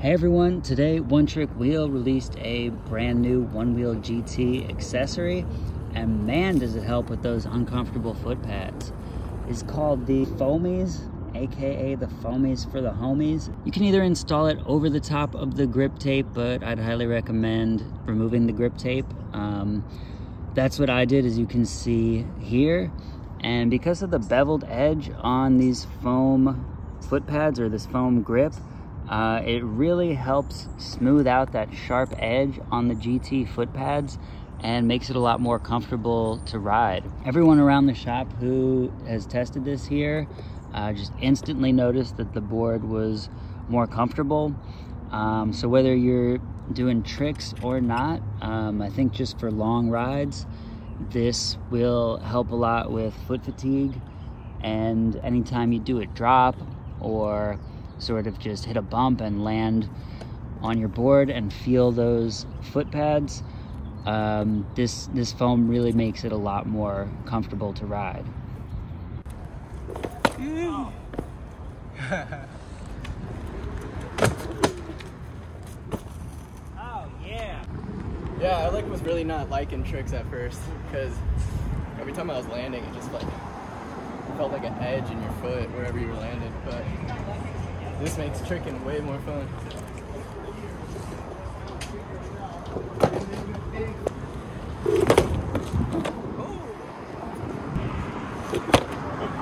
Hey everyone, today One Trick Wheel released a brand new One Wheel GT accessory, and man does it help with those uncomfortable foot pads. It's called the Foamies, aka the Foamies for the homies. You can either install it over the top of the grip tape, but I'd highly recommend removing the grip tape. That's what I did, as you can see here. And because of the beveled edge on these foam foot pads, or this foam grip, it really helps smooth out that sharp edge on the GT foot pads and makes it a lot more comfortable to ride. Everyone around the shop who has tested this here just instantly noticed that the board was more comfortable. So whether you're doing tricks or not, I think just for long rides, this will help a lot with foot fatigue. And anytime you do a drop or sort of just hit a bump and land on your board and feel those foot pads, this foam really makes it a lot more comfortable to ride. Oh. Oh yeah. Yeah, I was really not liking tricks at first, because every time I was landing, it just felt like an edge in your foot wherever you were landing. But this makes tricking way more fun.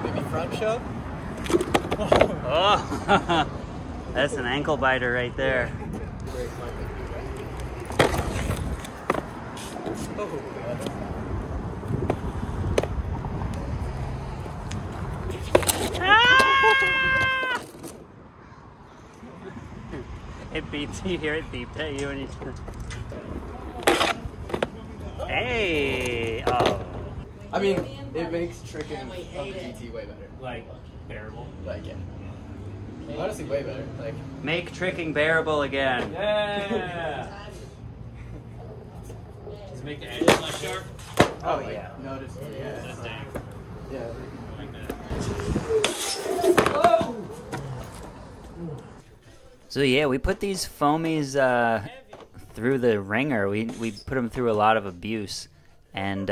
Maybe front shove? Oh, that's an ankle biter right there. Oh, It beeps. You hear it beeped at you and you... Hey! Oh. I mean, it makes tricking of the GT way better. Like, bearable. Yeah. Honestly, way better. Make tricking bearable again. Yeah! Does it make the edges less sharp? Oh, yeah. Notice. Yeah. That's dang. Yeah. I like that. Oh! So yeah, we put these Foamies through the ringer. We put them through a lot of abuse, and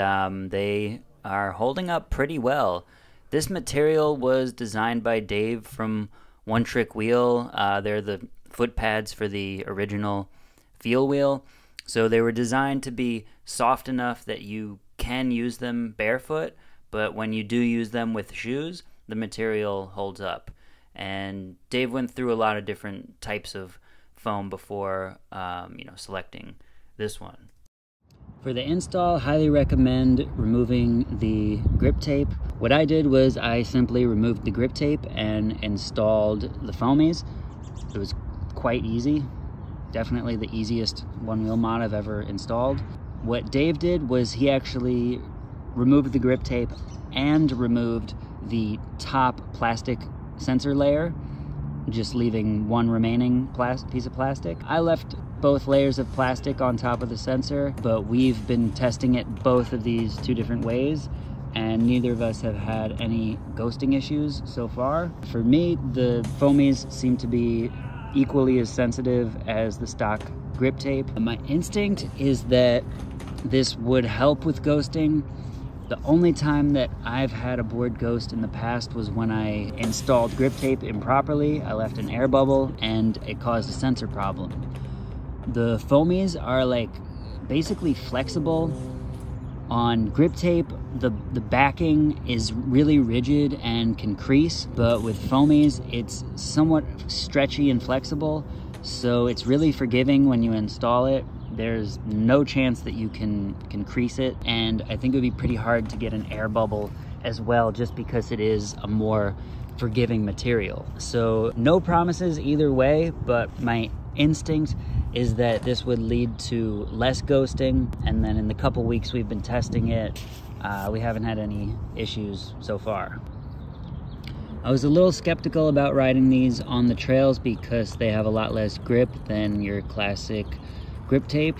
they are holding up pretty well. This material was designed by Dave from One Trick Wheel. They're the foot pads for the original Feel Wheel. So they were designed to be soft enough that you can use them barefoot, but when you do use them with shoes, the material holds up. And Dave went through a lot of different types of foam before, selecting this one. For the install, highly recommend removing the grip tape. What I did was I simply removed the grip tape and installed the Foamies. It was quite easy. Definitely the easiest one-wheel mod I've ever installed. What Dave did was he actually removed the grip tape and removed the top plastic sensor layer, just leaving one remaining piece of plastic. I left both layers of plastic on top of the sensor, but we've been testing it both of these two different ways, and neither of us have had any ghosting issues so far. For me, the Foamies seem to be equally as sensitive as the stock grip tape. My instinct is that this would help with ghosting. The only time that I've had a board ghost in the past was when I installed grip tape improperly. I left an air bubble and it caused a sensor problem. The Foamies are basically flexible. On grip tape, the backing is really rigid and can crease, but with Foamies, it's somewhat stretchy and flexible, so it's really forgiving when you install it. There's no chance that you can crease it, and I think it would be pretty hard to get an air bubble as well, just because it is a more forgiving material. So no promises either way, but my instinct is that this would lead to less ghosting, and then in the couple weeks we've been testing it, we haven't had any issues so far. I was a little skeptical about riding these on the trails because they have a lot less grip than your classic grip tape.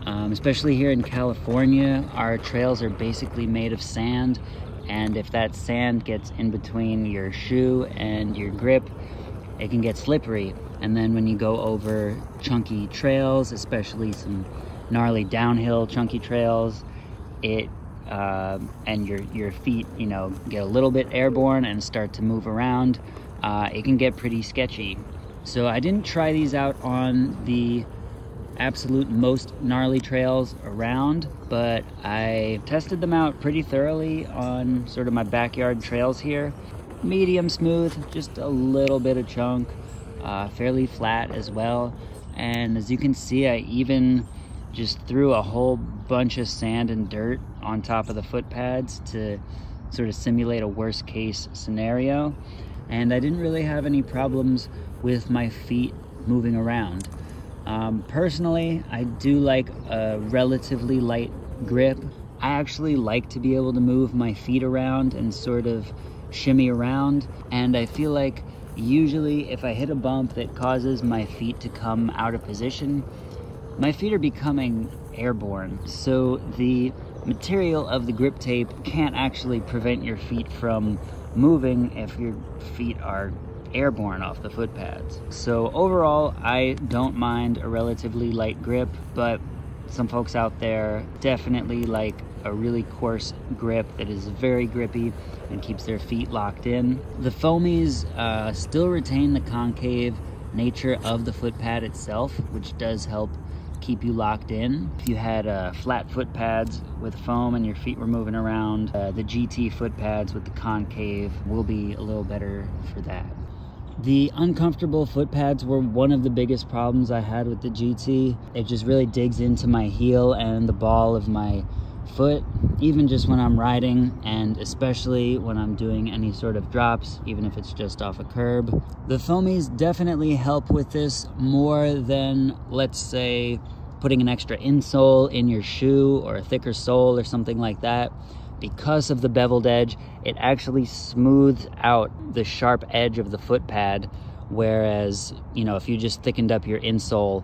Especially here in California, our trails are basically made of sand, and if that sand gets in between your shoe and your grip, it can get slippery. And then when you go over chunky trails, especially some gnarly downhill chunky trails, it and your feet, you know, get a little bit airborne and start to move around, it can get pretty sketchy. So I didn't try these out on the absolute most gnarly trails around, but I tested them out pretty thoroughly on sort of my backyard trails here. Medium smooth, just a little bit of chunk, fairly flat as well. And as you can see, I even just threw a whole bunch of sand and dirt on top of the foot pads to sort of simulate a worst case scenario. And I didn't really have any problems with my feet moving around. Personally, I do like a relatively light grip. I actually like to be able to move my feet around and sort of shimmy around, and I feel like usually if I hit a bump that causes my feet to come out of position, my feet are becoming airborne. So the material of the grip tape can't actually prevent your feet from moving if your feet are airborne off the foot pads. So overall, I don't mind a relatively light grip, but some folks out there definitely like a really coarse grip that is very grippy and keeps their feet locked in. The Foamies still retain the concave nature of the foot pad itself, which does help keep you locked in. If you had flat foot pads with foam and your feet were moving around, the GT foot pads with the concave will be a little better for that. The uncomfortable foot pads were one of the biggest problems I had with the GT. It just really digs into my heel and the ball of my foot, even just when I'm riding, and especially when I'm doing any sort of drops, even if it's just off a curb. The Foamies definitely help with this more than, let's say, putting an extra insole in your shoe or a thicker sole or something like that. Because of the beveled edge, it actually smooths out the sharp edge of the foot pad, whereas, you know, if you just thickened up your insole,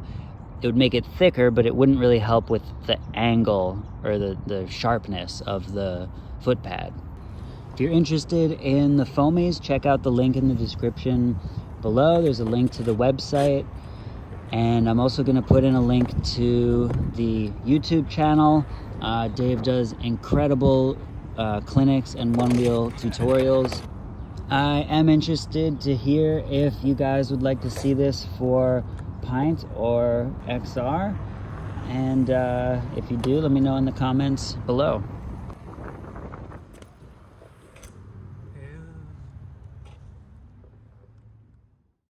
it would make it thicker, but it wouldn't really help with the angle or the sharpness of the foot pad. If you're interested in the Foamies, check out the link in the description below. There's a link to the website, and I'm also going to put in a link to the YouTube channel. Dave does incredible clinics and one-wheel tutorials. I am interested to hear if you guys would like to see this for Pint or XR, and if you do, let me know in the comments below.